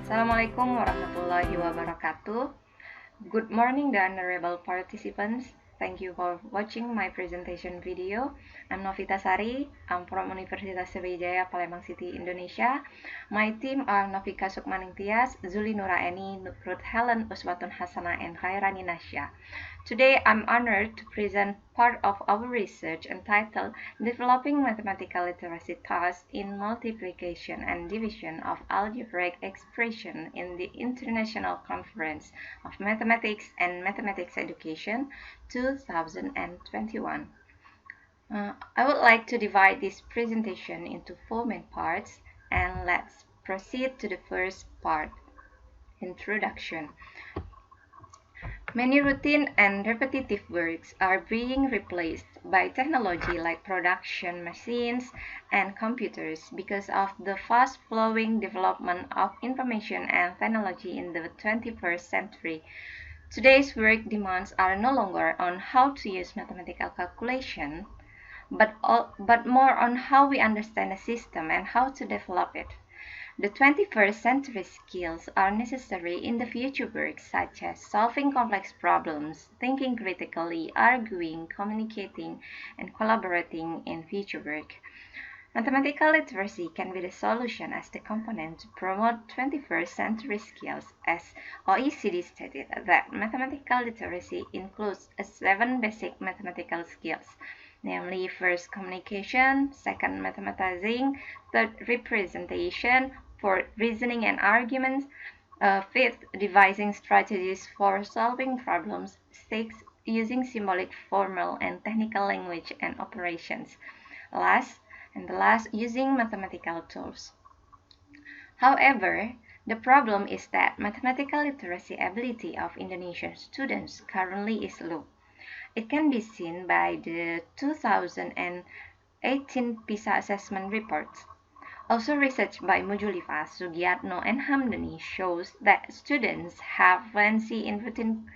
Assalamualaikum warahmatullahi wabarakatuh. Good morning, the honorable participants. Thank you for watching my presentation video. I'm Novita Sari. I'm from Universitas Sriwijaya, Palembang City, Indonesia. My team are Novita Sukmaningthias, Zuli Nuraeni, Ruth Helen, Uswatun Hasanah, and Anggraini. Today, I'm honored to present part of our research entitled Developing Mathematical Literacy Tasks in Multiplication and Division of Algebraic Expression in the International Conference of Mathematics and Mathematics Education 2021. I would like to divide this presentation into 4 main parts, and let's proceed to the first part, Introduction. Many routine and repetitive works are being replaced by technology like production machines and computers because of the fast-flowing development of information and technology in the 21st century. Today's work demands are no longer on how to use mathematical calculation, but more on how we understand a system and how to develop it. The 21st century skills are necessary in the future work, such as solving complex problems, thinking critically, arguing, communicating, and collaborating in future work. Mathematical literacy can be the solution as the component to promote 21st century skills, as OECD stated that mathematical literacy includes 7 basic mathematical skills, namely first communication, second mathematizing, third representation, fourth reasoning and arguments, fifth devising strategies for solving problems, sixth using symbolic, formal, and technical language and operations, last using mathematical tools. However, the problem is that mathematical literacy ability of Indonesian students currently is low. It can be seen by the 2018 PISA assessment reports. Also, research by Mujulifas, Sugiatno, and Hamdani shows that students have fluency in routine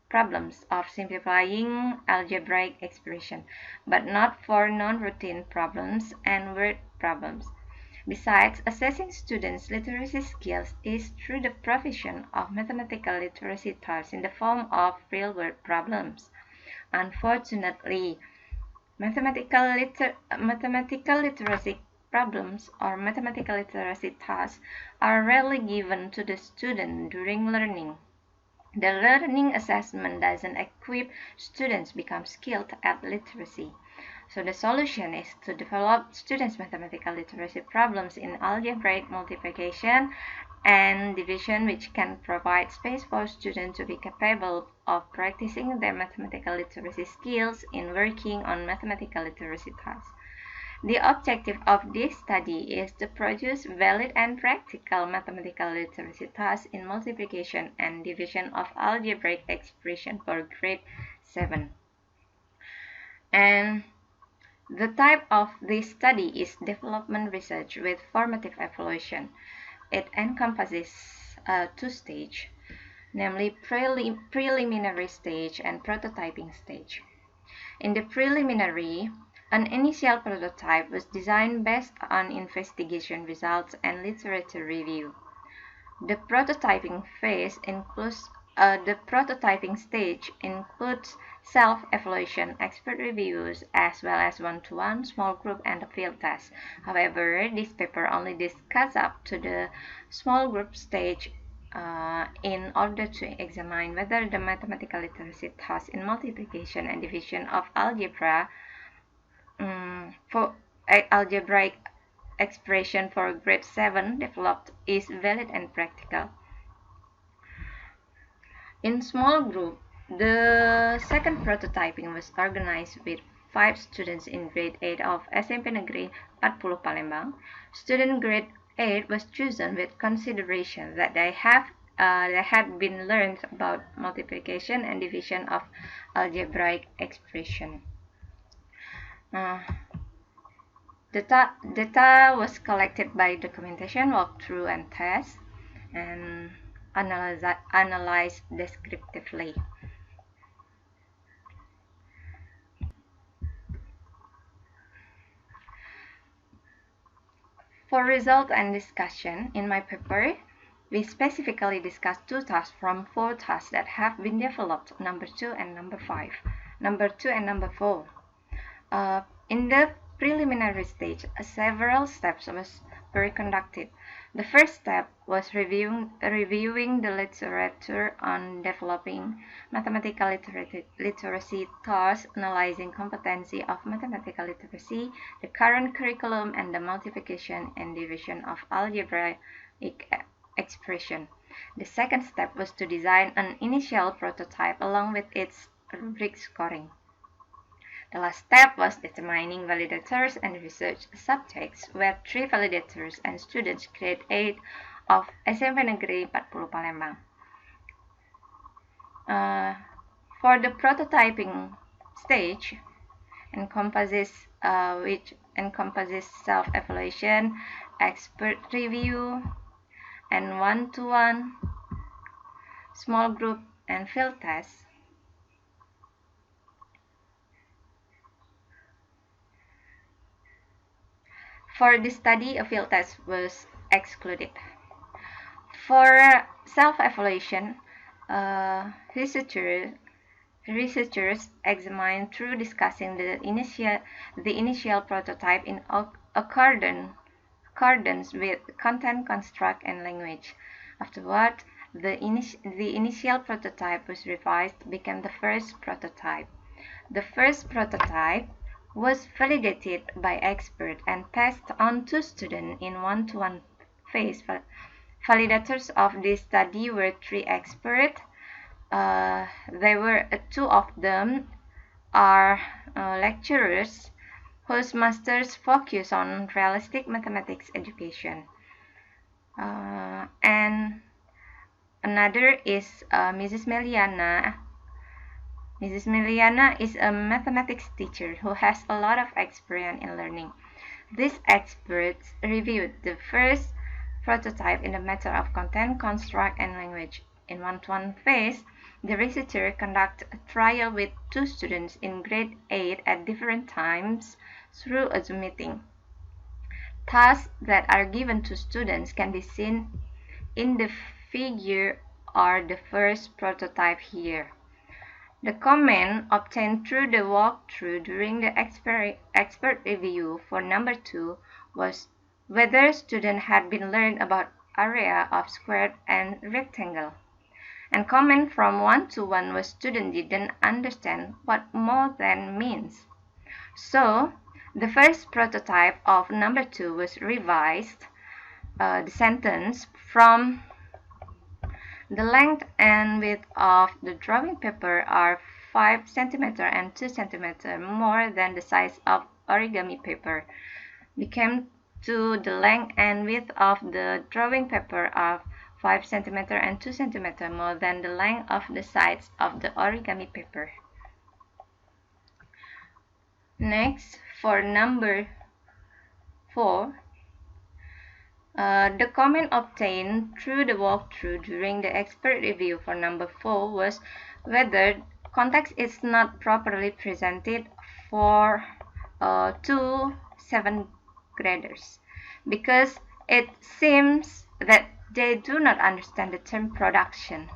problems of simplifying algebraic expression, but not for non-routine problems and word problems. Besides, assessing students' literacy skills is through the provision of mathematical literacy tasks in the form of real-world problems. Unfortunately, mathematical literacy problems or mathematical literacy tasks are rarely given to the student during learning. The learning assessment doesn't equip students become skilled at literacy. So the solution is to develop students' mathematical literacy problems in algebraic multiplication and division, which can provide space for students to be capable of practicing their mathematical literacy skills in working on mathematical literacy tasks. The objective of this study is to produce valid and practical mathematical literacy tasks in multiplication and division of algebraic expression for grade 7. And the type of this study is development research with formative evaluation. It encompasses 2 stages, namely preliminary stage and prototyping stage. In the preliminary, an initial prototype was designed based on investigation results and literature review. The prototyping stage includes self-evaluation, expert reviews, as well as one-to-one, small group, and a field test. However, this paper only discusses up to the small group stage in order to examine whether the mathematical literacy task in multiplication and division of for algebraic expression for grade 7 developed is valid and practical. In small group, the second prototyping was organized with 5 students in grade 8 of SMP Negeri 40 Palembang. Student grade 8 was chosen with consideration that they had been learned about multiplication and division of algebraic expression. Data was collected by documentation, walkthrough, and tests, and analyzed descriptively. For result and discussion, in my paper, We specifically discussed 2 tasks from 4 tasks that have been developed, number 2 and number 5. Number 2 and number 4. In the preliminary stage, several steps were conducted. The first step was reviewing the literature on developing mathematical literacy, thus analyzing competency of mathematical literacy, the current curriculum, and the multiplication and division of algebraic expression. The second step was to design an initial prototype along with its rubric scoring. The last step was determining validators and research subjects, where 3 validators and students grade 8 of SMP Negeri 40 Palembang. For the prototyping stage, which encompasses self-evaluation, expert review, and one-to-one, small group, and field tests. For this study, a field test was excluded. For self-evaluation, researchers examined through discussing the initial prototype in accordance with content, construct, and language. Afterward, the initial prototype was revised, became the first prototype. The first prototype was validated by experts and passed on to students in one-to-one phase. Validators of this study were 3 experts. 2 of them are lecturers whose masters focus on realistic mathematics education. And another is Mrs. Meliana. Mrs. Meliana is a mathematics teacher who has a lot of experience in learning. These experts reviewed the first prototype in the matter of content, construct, and language. In one-to-one phase, the researcher conducted a trial with 2 students in grade 8 at different times through a Zoom meeting. Tasks that are given to students can be seen in the figure or the first prototype here. The comment obtained through the walkthrough during the expert review for number 2 was whether students had been learned about area of square and rectangle. And comment from 1-to-1 was students didn't understand what more than means. So, the first prototype of number 2 was revised. The sentence from the length and width of the drawing paper are 5 cm and 2 cm more than the size of origami paper became to the length and width of the drawing paper are 5 cm and 2 cm more than the length of the sides of the origami paper. Next, for number 4, the comment obtained through the walkthrough during the expert review for number 4 was whether context is not properly presented for 2 7th graders, because it seems that they do not understand the term production.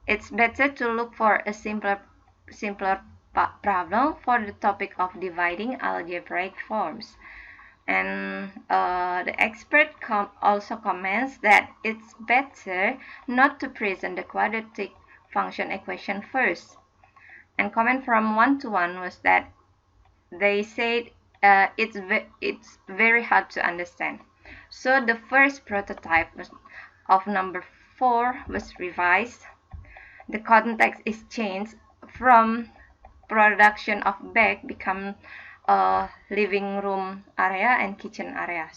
It's better to look for a simpler problem for the topic of dividing algebraic forms. And the expert also comments that it's better not to present the quadratic function equation first. And comment from 1-to-1 was that they said it's very hard to understand. So the first prototype of number 4 was revised. The context is changed from production of bag become living room area and kitchen area,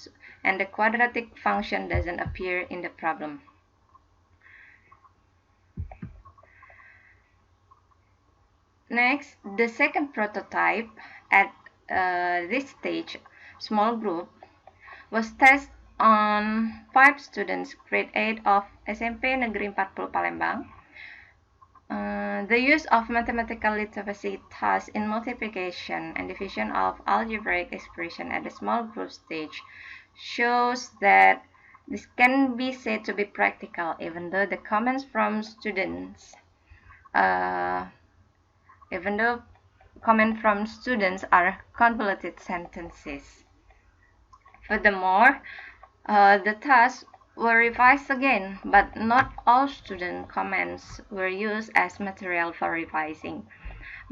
and the quadratic function doesn't appear in the problem. Next, the second prototype at this stage, small group, was tested on 5 students grade 8 of SMP Negeri 40 Palembang. The use of mathematical literacy tasks in multiplication and division of algebraic expression at the small group stage shows that This can be said to be practical, even though the comments from students are convoluted sentences. Furthermore, the tasks were revised again, but not all student comments were used as material for revising.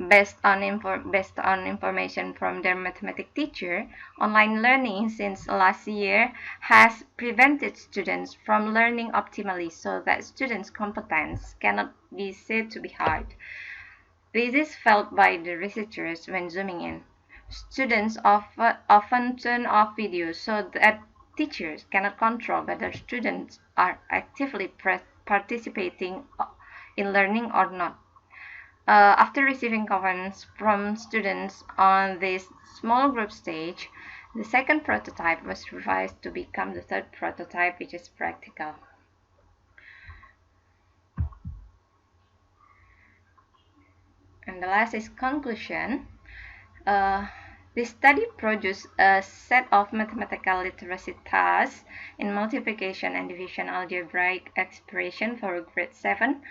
Based on information from their mathematics teacher, online learning since last year has prevented students from learning optimally, so that students' competence cannot be said to be hard. This is felt by the researchers when zooming in. Students often turn off videos so that teachers cannot control whether students are actively participating in learning or not. After receiving comments from students on this small group stage, the second prototype was revised to become the third prototype, which is practical. And the last is conclusion. This study produced a set of mathematical literacy tasks in multiplication and division algebraic expression for grade 7,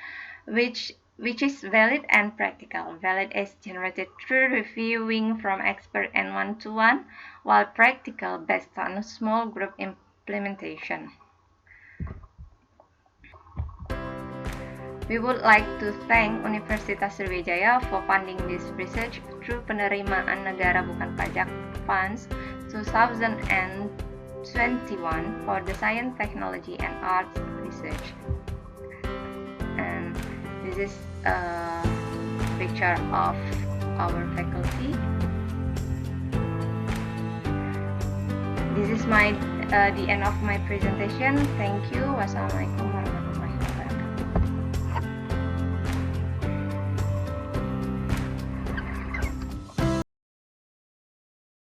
which is valid and practical. Valid is generated through reviewing from expert and one-to-one, while practical based on a small group implementation. We would like to thank Universitas Sriwijaya for funding this research through penerimaan negara bukan pajak funds 2021 for the science, technology, and arts research. And this is a picture of our faculty. This is the end of my presentation. Thank you. Wassalamualaikum.